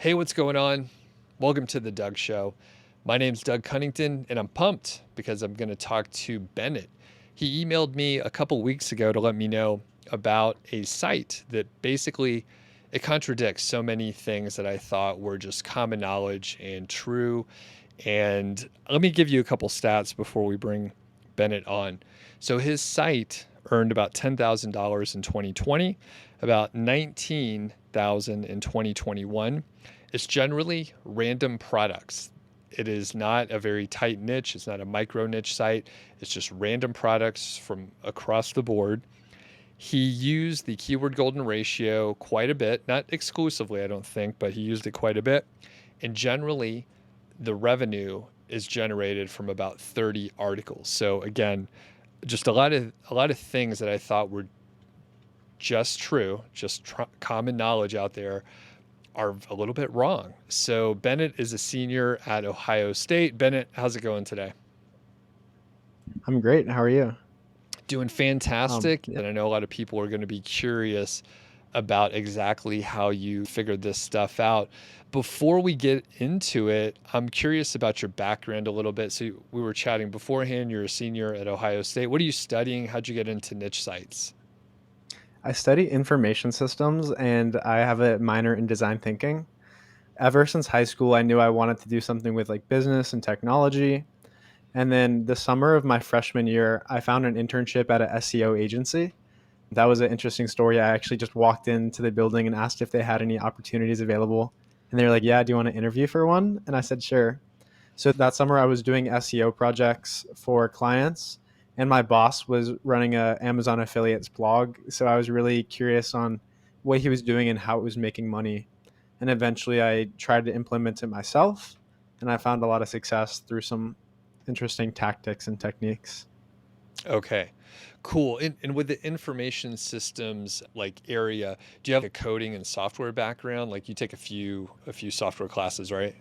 Hey, what's going on? Welcome to the Doug Show. My name's Doug Cunnington, and I'm pumped because I'm going to talk to Bennett. He emailed me a couple weeks ago to let me know about a site that basically it contradicts so many things that I thought were just common knowledge and true. And let me give you a couple stats before we bring Bennett on. So his site earned about $10,000 in 2020, about 19,000 in 2021. It's generally random products. It is not a very tight niche. It's not a micro niche site. It's just random products from across the board. He used the keyword golden ratio quite a bit, not exclusively, I don't think, but he used it quite a bit. And generally, the revenue is generated from about 30 articles. So again, just a lot of things that I thought were just true, common knowledge out there are a little bit wrong. So Bennett is a senior at Ohio State. Bennett, how's it going today? I'm great. How are you? Doing fantastic. Yeah. And I know a lot of people are going to be curious about exactly how you figured this stuff out. Before we get into it, I'm curious about your background a little bit. So we were chatting beforehand. You're a senior at Ohio State. What are you studying? How'd you get into niche sites? I study information systems and I have a minor in design thinking. Ever since high school, I knew I wanted to do something with like business and technology. And then the summer of my freshman year, I found an internship at a SEO agency. That was an interesting story. I actually just walked into the building and asked if they had any opportunities available. And they were like, "Yeah, do you want to interview for one?" And I said, "Sure." So that summer, I was doing SEO projects for clients, and my boss was running a Amazon affiliates blog. So I was really curious on what he was doing and how it was making money. And eventually, I tried to implement it myself, and I found a lot of success through some interesting tactics and techniques. Okay, cool. And with the information systems like area, do you have a coding and software background? Like you take a few software classes, right?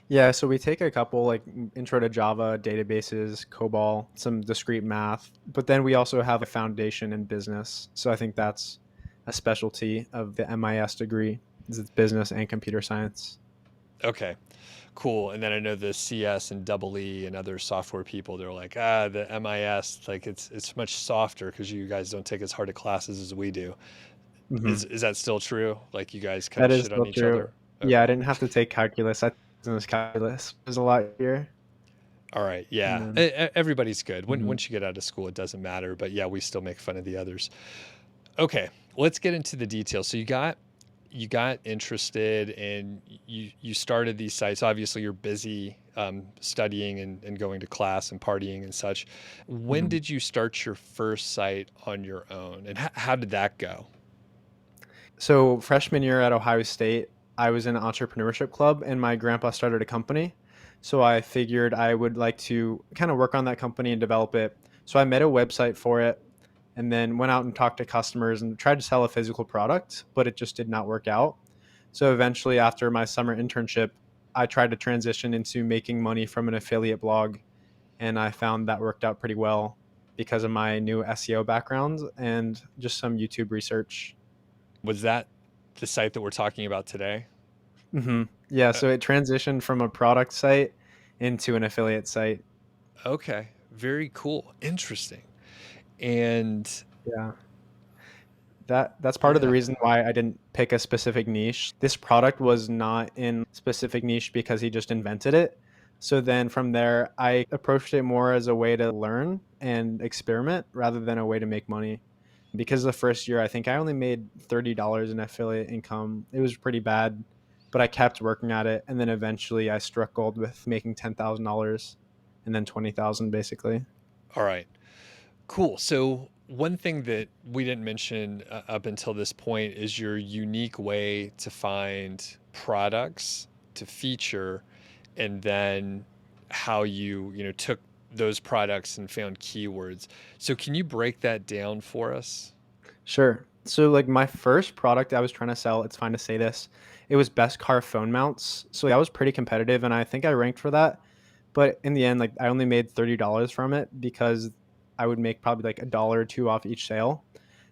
Yeah, so we take a couple like intro to Java, databases, COBOL, some discrete math, but then we also have a foundation in business. So I think that's a specialty of the MIS degree, is it's business and computer science. Okay, cool. And then I know the CS and double E and other software people, they're like, the MIS, like it's much softer because you guys don't take as hard of classes as we do. Hmm. Is that still true? Like you guys kind That of is shit on still each true. other? Yeah, Okay. I didn't have to take calculus. I business calculus was a lot here. All right. And Yeah. then, Everybody's good. mhm. Once you get out of school, it doesn't matter. But yeah, we still make fun of the others. Okay. Let's get into the details. So you got interested and you started these sites. Obviously, you're busy studying and going to class and partying and such. When Mhm. did you start your first site on your own, and how did that go? So freshman year at Ohio State, I was in an entrepreneurship club and my grandpa started a company. So I figured I would like to kind of work on that company and develop it. So I made a website for it and then went out and talked to customers and tried to sell a physical product, but it just did not work out. So eventually after my summer internship, I tried to transition into making money from an affiliate blog and I found that worked out pretty well because of my new SEO background and just some YouTube research. Was that the site that we're talking about today? Yeah, Uh, so it transitioned from a product site into an affiliate site. okay. Very cool. Interesting. And Yeah. That's part of the yeah. reason why I didn't pick a specific niche. This product was not in specific niche because he just invented it. So then from there, I approached it more as a way to learn and experiment rather than a way to make money. Because the first year, I think I only made $30 in affiliate income. It was pretty bad, but I kept working at it. And then eventually I struck gold with making $10,000 and then 20,000 basically. All right. Cool. So one thing that we didn't mention up until this point is your unique way to find products to feature, and then how you took those products and found keywords. So can you break that down for us? Sure. So like my first product I was trying to sell, it's fine to say this, it was best car phone mounts. So that was pretty competitive and I think I ranked for that. But in the end, like I only made $30 from it because I would make probably like a dollar or two off each sale.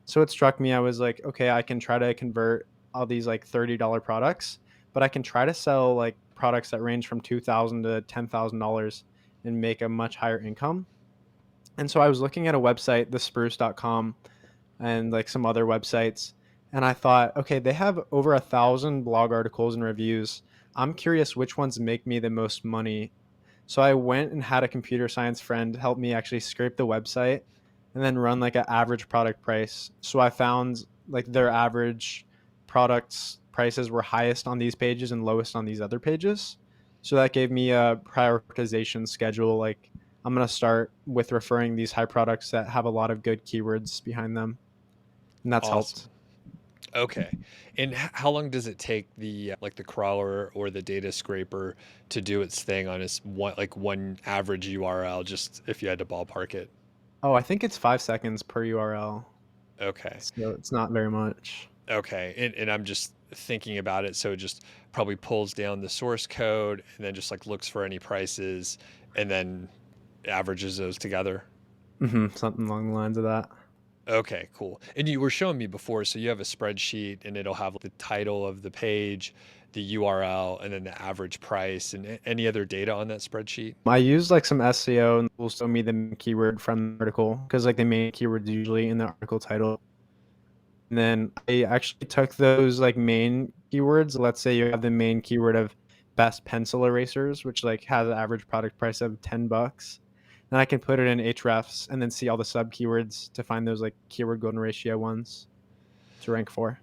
So it struck me, I was like, okay, I can try to convert all these like $30 products, but I can try to sell like products that range from $2,000 to $10,000 and make a much higher income. And so I was looking at a website, thespruce.com, and like some other websites. And I thought, okay, they have over 1,000 blog articles and reviews. I'm curious which ones make me the most money. So I went and had a computer science friend help me actually scrape the website and then run like an average product price. So I found like their average products prices were highest on these pages and lowest on these other pages. So that gave me a prioritization schedule. Like I'm going to start with referring these high products that have a lot of good keywords behind them. And that's Awesome. helped. Okay. And how long does it take the like the crawler or the data scraper to do its thing on its one average URL, just if you had to ballpark it? Oh, I think it's 5 seconds per URL. Okay. So it's not very much. Okay. And I'm just thinking about it. So it just probably pulls down the source code and then just like looks for any prices and then averages those together. Something along the lines of that. Okay, cool. And you were showing me before, so you have a spreadsheet and it'll have the title of the page, the URL, and then the average price and any other data on that spreadsheet. I use like some SEO and will show me the main keyword from the article because like the main keyword is usually in the article title. And then I actually took those like main keywords. Let's say you have the main keyword of best pencil erasers, which like has an average product price of $10. Then I can put it in Ahrefs and then see all the sub keywords to find those like keyword golden ratio ones to rank for.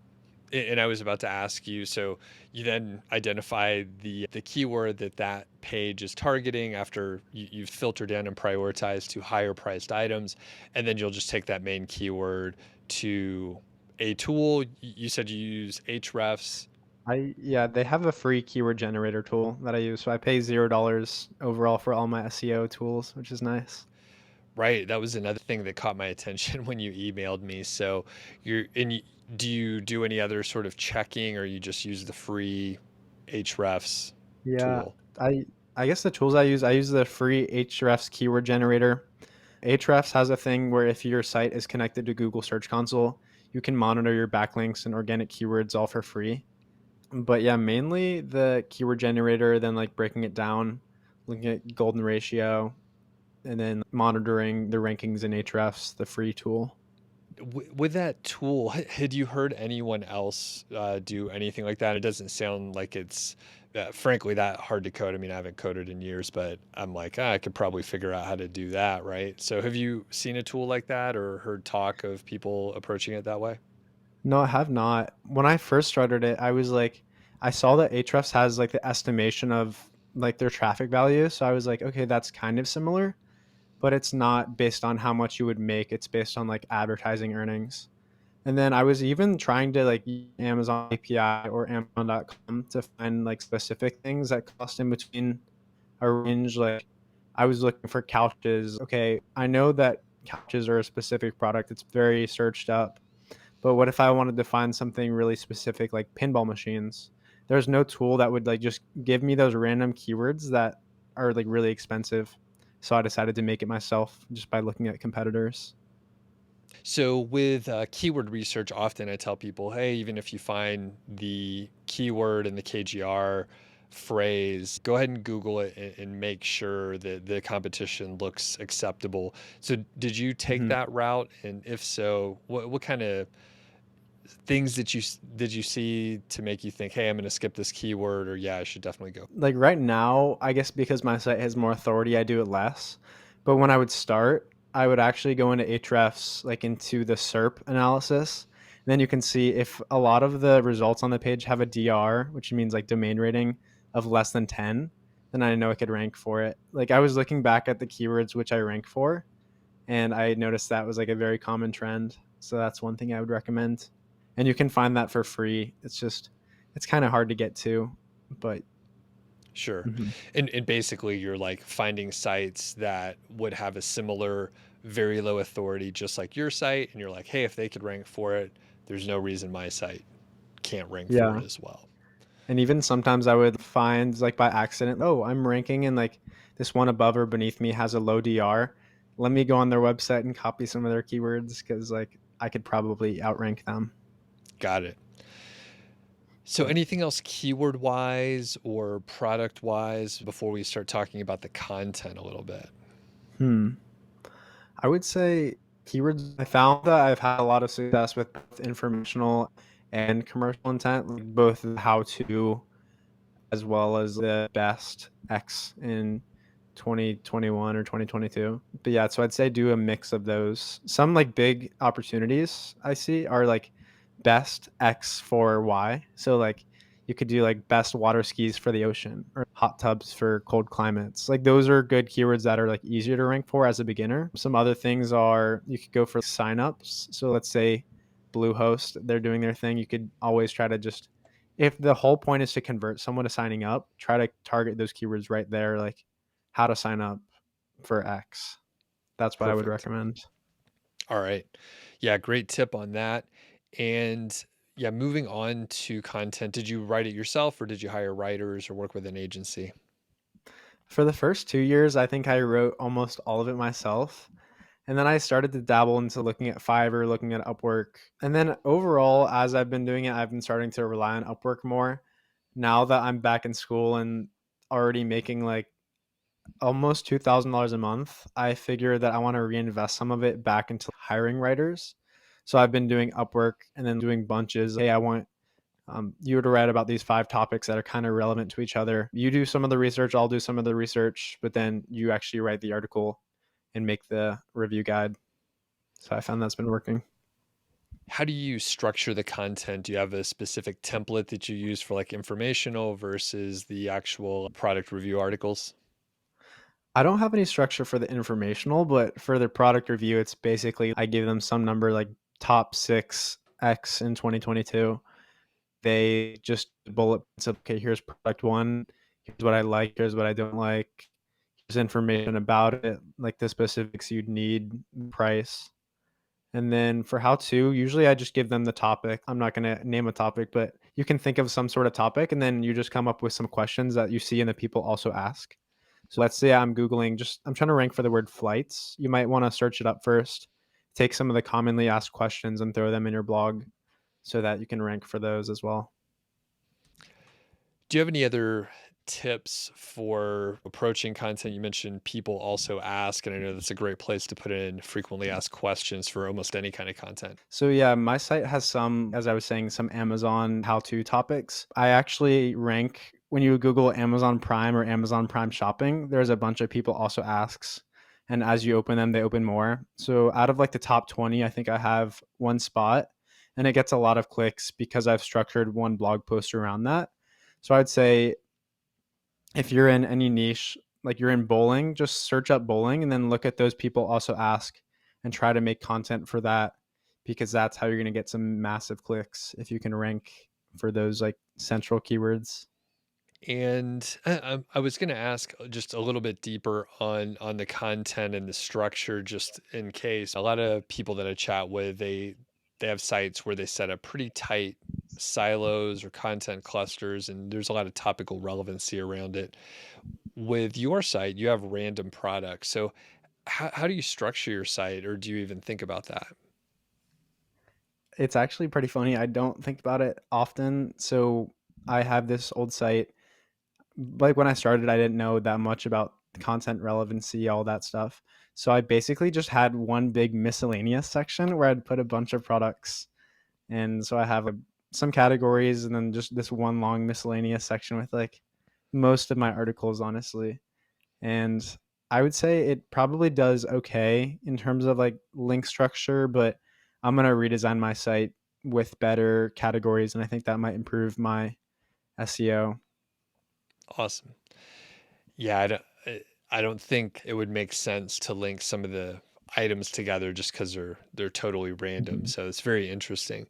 And I was about to ask you, so you then identify the keyword that that page is targeting after you've filtered in and prioritized to higher priced items, and then you'll just take that main keyword to a tool. You said you use Ahrefs. Yeah, they have a free keyword generator tool that I use. So I pay $0 overall for all my SEO tools, which is nice. Right, that was another thing that caught my attention when you emailed me. So do you do any other sort of checking or you just use the free Ahrefs Yeah, tool? I I guess the tools I use the free Ahrefs keyword generator. Ahrefs has a thing where if your site is connected to Google Search Console, you can monitor your backlinks and organic keywords all for free. But yeah, mainly the keyword generator, then like breaking it down, looking at golden ratio, and then monitoring the rankings in Ahrefs, the free tool. With that tool, had you heard anyone else do anything like that? It doesn't sound like it's, frankly, that hard to code. I mean, I haven't coded in years, but I'm like, I could probably figure out how to do that, right? So, have you seen a tool like that or heard talk of people approaching it that way? No, I have not. When I first started it, I was like, I saw that Ahrefs has like the estimation of like their traffic value. So I was like, okay, that's kind of similar, but it's not based on how much you would make. It's based on like advertising earnings. And then I was even trying to like use Amazon API or Amazon.com to find like specific things that cost in between a range. Like I was looking for couches. Okay, I know that couches are a specific product. It's very searched up. But what if I wanted to find something really specific like pinball machines? There's no tool that would like just give me those random keywords that are like really expensive. So I decided to make it myself just by looking at competitors. So with keyword research, often I tell people, hey, even if you find the keyword in the KGR phrase, go ahead and Google it and make sure that the competition looks acceptable. So did you take Mhm. that route? And if so, what kind of things did you see to make you think, hey, I'm going to skip this keyword, or yeah, I should definitely go? Like right now, I guess because my site has more authority, I do it less. But when I would start, I would actually go into Ahrefs, like into the SERP analysis. And then you can see if a lot of the results on the page have a DR, which means like domain rating of less than 10, then I know I could rank for it. Like I was looking back at the keywords which I rank for, and I noticed that was like a very common trend. So that's one thing I would recommend. And you can find that for free. It's kind of hard to get to, but Sure. mhm. And basically you're like finding sites that would have a similar very low authority just like your site and you're like, "Hey, if they could rank for it, there's no reason my site can't rank for Yeah. it as well." And even sometimes I would find like by accident, oh, I'm ranking and like this one above or beneath me has a low DR. Let me go on their website and copy some of their keywords because like I could probably outrank them. Got it. So anything else keyword wise or product wise before we start talking about the content a little bit? Hmm. I would say keywords. I found that I've had a lot of success with both informational and commercial intent, like both the how to as well as the best X in 2021 or 2022. But yeah, so I'd say do a mix of those. Some like big opportunities I see are like best X for Y. So like you could do like best water skis for the ocean or hot tubs for cold climates. Like those are good keywords that are like easier to rank for as a beginner. Some other things are you could go for signups. So let's say Bluehost, they're doing their thing. You could always try to just if the whole point is to convert someone to signing up, try to target those keywords right there, like how to sign up for X. That's what I would Perfect. recommend. All right. Yeah, great tip on that. And yeah, moving on to content, did you write it yourself or did you hire writers or work with an agency? For the first 2 years, I think I wrote almost all of it myself. And then I started to dabble into looking at Fiverr, looking at Upwork. And then overall, as I've been doing it, I've been starting to rely on Upwork more. Now that I'm back in school and already making like almost $2,000 a month, I figure that I want to reinvest some of it back into hiring writers. So I've been doing Upwork and then doing bunches. Hey, I want you to write about these 5 topics that are kind of relevant to each other. You do some of the research, I'll do some of the research, but then you actually write the article and make the review guide. So I found that's been working. How do you structure the content? Do you have a specific template that you use for like informational versus the actual product review articles? I don't have any structure for the informational, but for the product review, it's basically I give them some number like top 6X in 2022. They just bullet points of, okay, here's product one, here's what I like, here's what I don't like, here's information about it, like the specifics you'd need, price. And then for how to, usually I just give them the topic. I'm not going to name a topic, but you can think of some sort of topic and then you just come up with some questions that you see and that people also ask. So let's say I'm Googling, just I'm trying to rank for the word flights. You might want to search it up first, take some of the commonly asked questions and throw them in your blog so that you can rank for those as well. Do you have any other tips for approaching content? You mentioned people also ask, and I know that's a great place to put in frequently asked questions for almost any kind of content. So yeah, my site has some, as I was saying, some Amazon how-to topics. I actually rank when you Google Amazon Prime or Amazon Prime shopping, there's a bunch of people also asks. And as you open them, they open more. So out of like the top 20, I think I have one spot and it gets a lot of clicks because I've structured one blog post around that. So I'd say if you're in any niche, like you're in bowling, just search up bowling and then look at those people also ask and try to make content for that because that's how you're going to get some massive clicks if you can rank for those like central keywords. And I was going to ask just a little bit deeper on the content and the structure, just in case. A lot of people that I chat with, they have sites where they set up pretty tight silos or content clusters, and there's a lot of topical relevancy around it. With your site, you have random products. So how do you structure your site, or do you even think about that? It's actually pretty funny. I don't think about it often. So I have this old site. Like when I started, I didn't know that much about content relevancy, all that stuff. So I basically just had one big miscellaneous section where I'd put a bunch of products. And so I have some categories and then just this one long miscellaneous section with like most of my articles, honestly. And I would say it probably does okay in terms of like link structure, but I'm going to redesign my site with better categories. And I think that might improve my SEO. Awesome. Yeah, I don't think it would make sense to link some of the items together just because they're totally random. Mhm. So it's very interesting.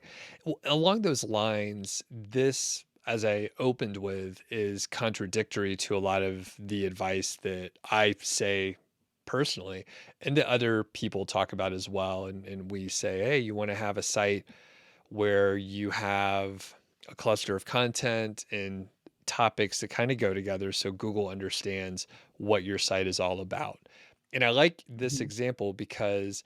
Along those lines, this, as I opened with, is contradictory to a lot of the advice that I say personally and that other people talk about as well. And we say, hey, you want to have a site where you have a cluster of content and topics that kind of go together so Google understands what your site is all about. And I like this Mhm. example because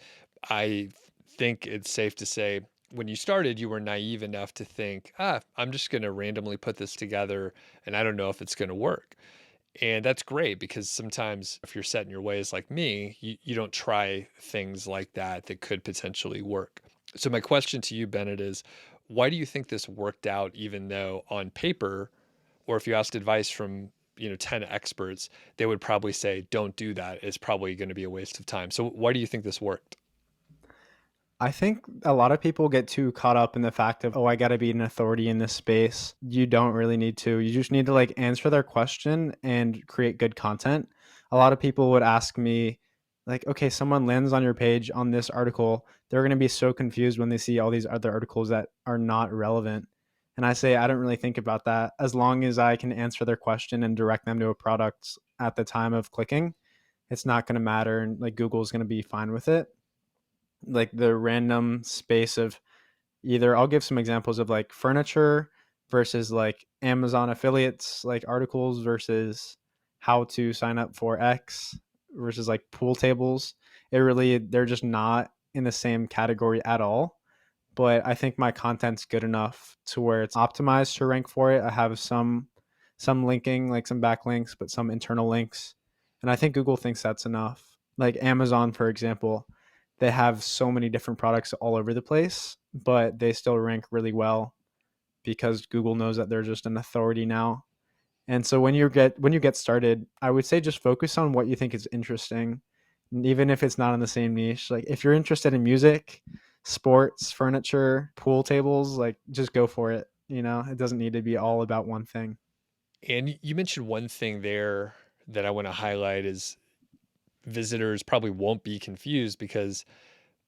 I think it's safe to say when you started, you were naive enough to think, I'm just going to randomly put this together and I don't know if it's going to work. And that's great because sometimes if you're set in your ways like me, you don't try things like that that could potentially work. So my question to you, Bennett, is why do you think this worked out even though on paper, or if you asked advice from 10 experts, they would probably say, don't do that. It's probably going to be a waste of time. So why do you think this worked? I think a lot of people get too caught up in the fact of, oh, I got to be an authority in this space. You don't really need to. You just need to like answer their question and create good content. A lot of people would ask me, like, okay, someone lands on your page on this article. They're going to be so confused when they see all these other articles that are not relevant. And I say, I don't really think about that. As long as I can answer their question and direct them to a product at the time of clicking, it's not going to matter. And like Google's going to be fine with it. Like the random space of either, I'll give some examples of like furniture versus like Amazon affiliates, like articles versus how to sign up for X versus like pool tables. They're just not in the same category at all. But I think my content's good enough to where it's optimized to rank for it. I have some linking, like some backlinks, but some internal links. And I think Google thinks that's enough. Like Amazon, for example, they have so many different products all over the place, but they still rank really well because Google knows that they're just an authority now. And so when you get started, I would say just focus on what you think is interesting, even if it's not in the same niche. Like if you're interested in music, sports, furniture, pool tables, like just go for it. It doesn't need to be all about one thing. And you mentioned one thing there that I want to highlight is visitors probably won't be confused because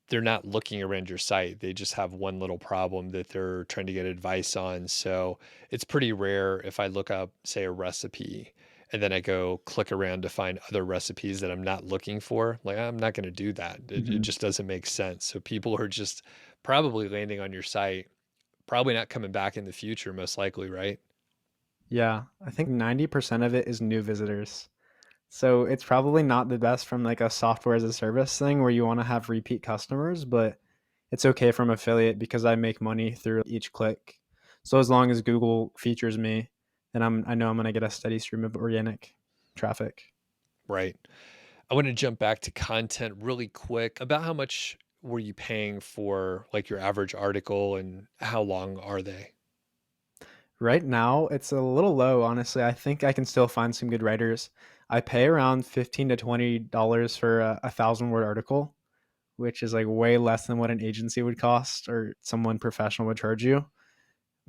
they're not looking around your site. They just have one little problem that they're trying to get advice on. So it's pretty rare if I look up, say, a recipe and then I go click around to find other recipes that I'm not looking for. Like, I'm not going to do that. It Mhm. just doesn't make sense. So people are just probably landing on your site, probably not coming back in the future, most likely, right? Yeah, I think 90% of it is new visitors. So it's probably not the best from like a software as a service thing where you want to have repeat customers, but it's okay from affiliate because I make money through each click. So as long as Google features me, then I know I'm going to get a steady stream of organic traffic. Right. I want to jump back to content really quick. About how much were you paying for like your average article and how long are they? Right now, it's a little low, honestly. I think I can still find some good writers. I pay around $15 to $20 for a 1,000 word article, which is like way less than what an agency would cost or someone professional would charge you.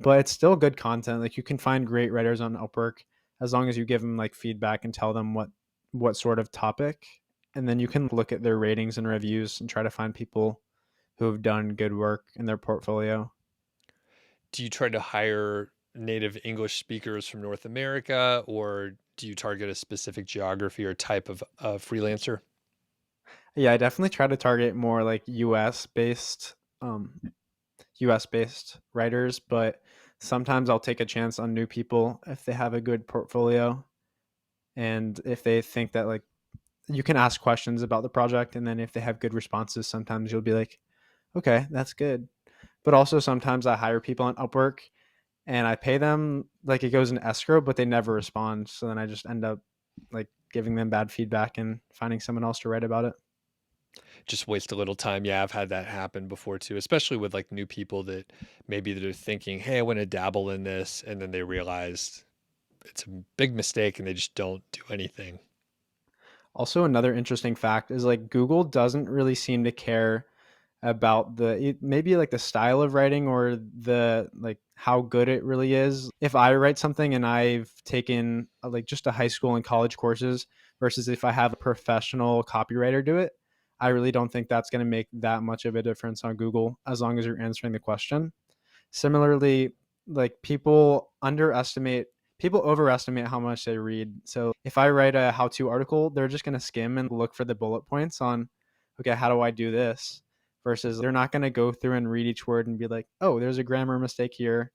But it's still good content. Like you can find great writers on Upwork as long as you give them like feedback and tell them what sort of topic, and then you can look at their ratings and reviews and try to find people who have done good work in their portfolio. Do you try to hire native English speakers from North America or do you target a specific geography or type of freelancer? Yeah, I definitely try to target more like um US based writers, but sometimes I'll take a chance on new people if they have a good portfolio and if they think that like you can ask questions about the project, and then if they have good responses, sometimes you'll be like, okay, that's good. But also sometimes I hire people on Upwork and I pay them like it goes in escrow, but they never respond. So then I just end up like giving them bad feedback and finding someone else to write about it. Just waste a little time. Yeah, I've had that happen before too, especially with like new people that maybe they're thinking, hey, I want to dabble in this. And then they realize it's a big mistake and they just don't do anything. Also, another interesting fact is like Google doesn't really seem to care about maybe like the style of writing or the like how good it really is. If I write something and I've taken like just a high school and college courses versus if I have a professional copywriter do it, I really don't think that's going to make that much of a difference on Google as long as you're answering the question. Similarly, like people overestimate how much they read. So if I write a how-to article, they're just going to skim and look for the bullet points on, okay, how do I do this? Versus they're not going to go through and read each word and be like, oh, there's a grammar mistake here.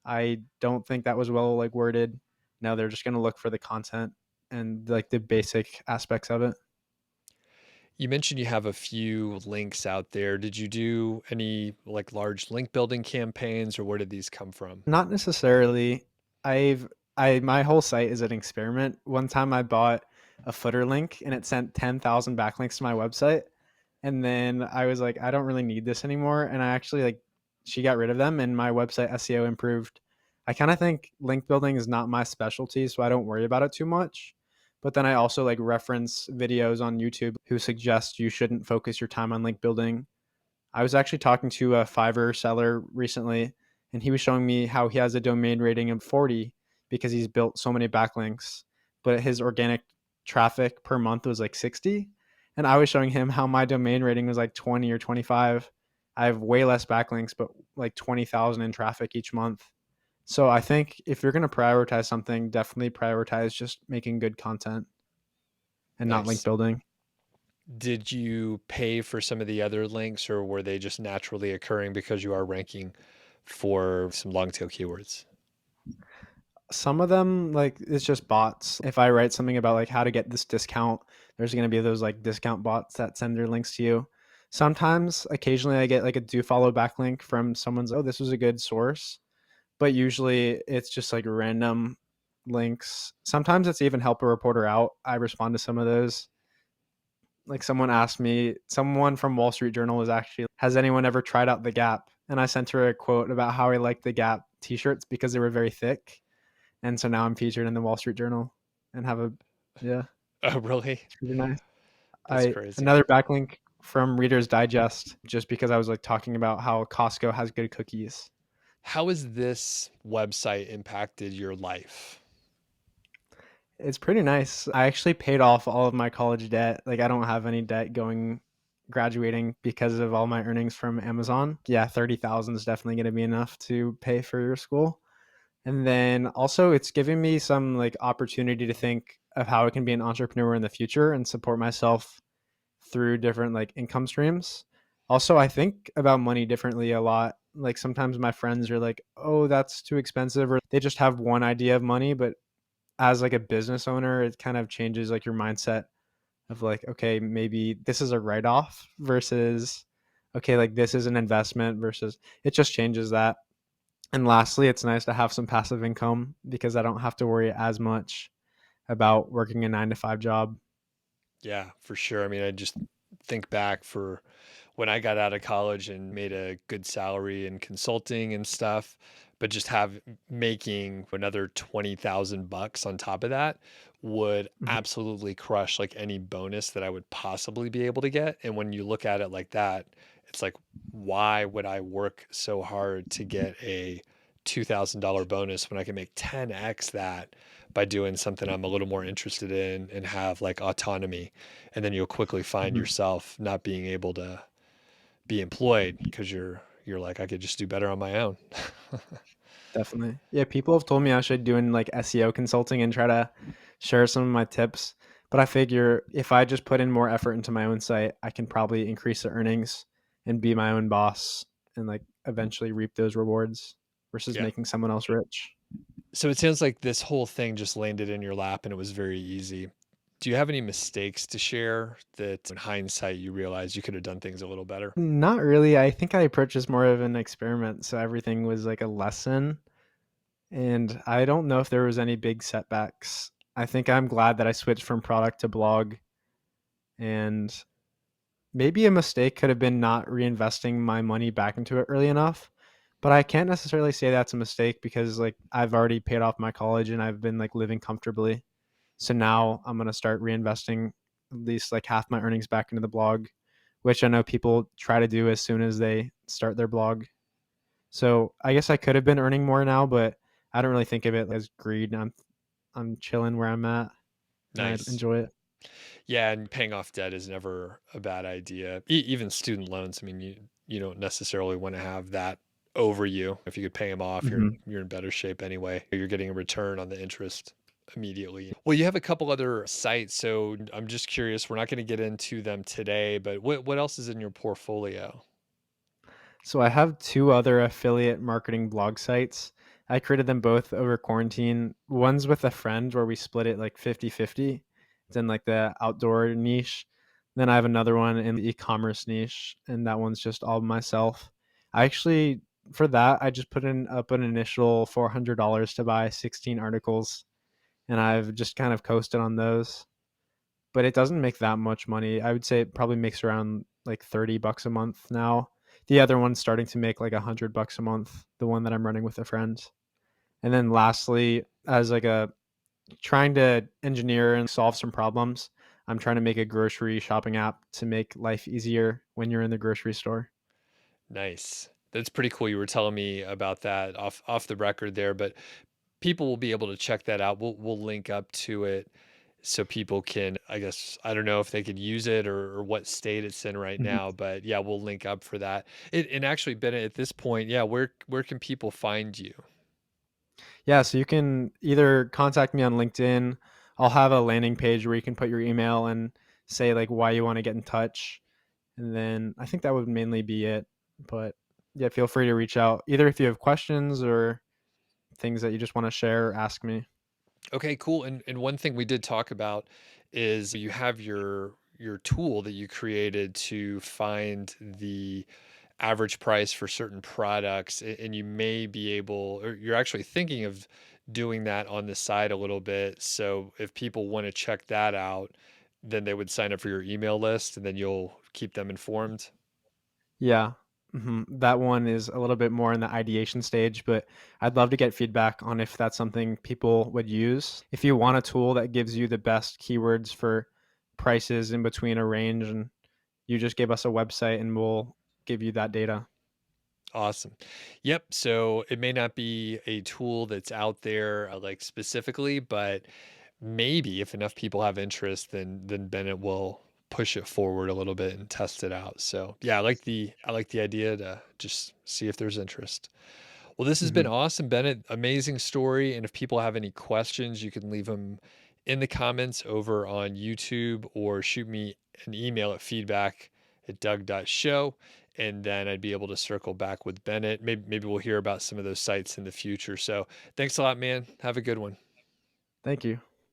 I don't think that was well like worded. No, they're just going to look for the content and like the basic aspects of it. You mentioned you have a few links out there. Did you do any like large link building campaigns or where did these come from? Not necessarily. I my whole site is an experiment. One time I bought a footer link and it sent 10,000 backlinks to my website. And then I was like, I don't really need this anymore. And I actually like she got rid of them and my website SEO improved. I kind of think link building is not my specialty, so I don't worry about it too much. But then I also like reference videos on YouTube who suggest you shouldn't focus your time on link building. I was actually talking to a Fiverr seller recently, and he was showing me how he has a domain rating of 40 because he's built so many backlinks, but his organic traffic per month was like 60. And I was showing him how my domain rating was like 20 or 25. I have way less backlinks, but like 20,000 in traffic each month. So I think if you're going to prioritize something, definitely prioritize just making good content and not link Nice. building. Did you pay for some of the other links or were they just naturally occurring because you are ranking for some long tail keywords? Some of them, like, it's just bots. If I write something about like how to get this discount, there's going to be those like discount bots that send their links to you. Sometimes, occasionally, I get like a do follow backlink from someone's, oh, this was a good source. But usually it's just like random links. Sometimes it's even help a reporter out. I respond to some of those. Like someone asked me, someone from Wall Street Journal was actually, has anyone ever tried out the Gap? And I sent her a quote about how I liked the Gap t-shirts because they were very thick, and so now I'm featured in the Wall Street Journal and have a, yeah, Oh, really? it's really nice. That's I crazy. Another backlink from Reader's Digest just because I was like talking about how Costco has good cookies. How has this website impacted your life? It's pretty nice. I actually paid off all of my college debt. Like I don't have any debt going graduating because of all my earnings from Amazon. Yeah, 30,000 is definitely going to be enough to pay for your school. And then also it's giving me some like opportunity to think of how I can be an entrepreneur in the future and support myself through different like income streams. Also, I think about money differently a lot. Like sometimes my friends are like, "Oh, that's too expensive," or they just have one idea of money, but as like a business owner, it kind of changes like your mindset of like, okay, maybe this is a write-off versus okay, like this is an investment versus it just changes that. And lastly, it's nice to have some passive income because I don't have to worry as much about working a 9 to 5 job. Yeah, for sure. I mean, I just think back for when I got out of college and made a good salary in consulting and stuff, but just have making another 20,000 bucks on top of that would Mhm. absolutely crush like any bonus that I would possibly be able to get. And when you look at it like that, it's like, why would I work so hard to get a $2,000 bonus when I can make 10x that by doing something I'm a little more interested in and have like autonomy? And then you'll quickly find Mhm. yourself not being able to be employed because you're like, I could just do better on my own. Definitely. Yeah, people have told me I should doing like SEO consulting and try to share some of my tips. But I figure if I just put in more effort into my own site, I can probably increase the earnings and be my own boss and like eventually reap those rewards versus Yeah. making someone else rich. So it sounds like this whole thing just landed in your lap and it was very easy. Do you have any mistakes to share that in hindsight you realize you could have done things a little better? Not really. I think I approached this more of an experiment. So everything was like a lesson. And I don't know if there was any big setbacks. I think I'm glad that I switched from product to blog. And maybe a mistake could have been not reinvesting my money back into it early enough. But I can't necessarily say that's a mistake because like I've already paid off my college and I've been like living comfortably. So now I'm gonna start reinvesting at least like half my earnings back into the blog, which I know people try to do as soon as they start their blog. So I guess I could have been earning more now, but I don't really think of it as greed. I'm chilling where I'm at and I Nice. enjoy it. Yeah, and paying off debt is never a bad idea. Even student loans. I mean, you don't necessarily want to have that over you. If you could pay them off, Mhm. you're in better shape anyway. You're getting a return on the interest immediately. Well, you have a couple other sites, so I'm just curious. We're not going to get into them today, but what else is in your portfolio? So I have two other affiliate marketing blog sites. I created them both over quarantine. One's with a friend where we split it like 50-50. It's in like the outdoor niche. Then I have another one in the e-commerce niche, and that one's just all myself. I actually, for that, I just put in up an initial $400 to buy 16 articles, and I've just kind of coasted on those. But it doesn't make that much money. I would say it probably makes around like $30 a month now. The other one's starting to make like $100 a month, the one that I'm running with a friend. And then lastly, as like a trying to engineer and solve some problems, I'm trying to make a grocery shopping app to make life easier when you're in the grocery store. Nice. That's pretty cool. You were telling me about that off the record there, but people will be able to check that out. We'll link up to it so people can, I guess, I don't know if they could use it or what state it's in right Mhm. now, but yeah, we'll link up for that. And actually, Bennett, at this point, yeah, where can people find you? Yeah, so you can either contact me on LinkedIn. I'll have a landing page where you can put your email and say like why you want to get in touch. And then I think that would mainly be it. But yeah, feel free to reach out either if you have questions or things that you just want to share or ask me. Okay, cool. And one thing we did talk about is you have your tool that you created to find the average price for certain products, and you may be able, or you're actually thinking of doing that on the side a little bit. So if people want to check that out, then they would sign up for your email list, and then you'll keep them informed. Yeah. That one is a little bit more in the ideation stage, but I'd love to get feedback on if that's something people would use. If you want a tool that gives you the best keywords for prices in between a range, and you just give us a website and we'll give you that data. Awesome. Yep. So it may not be a tool that's out there like specifically, but maybe if enough people have interest, then Bennett will push it forward a little bit and test it out. So yeah, I like the idea to just see if there's interest. Well, this has been Mhm. awesome, Bennett. Amazing story. And if people have any questions, you can leave them in the comments over on YouTube or shoot me an email at feedback@doug.show. And then I'd be able to circle back with Bennett. Maybe we'll hear about some of those sites in the future. So thanks a lot, man. Have a good one. Thank you.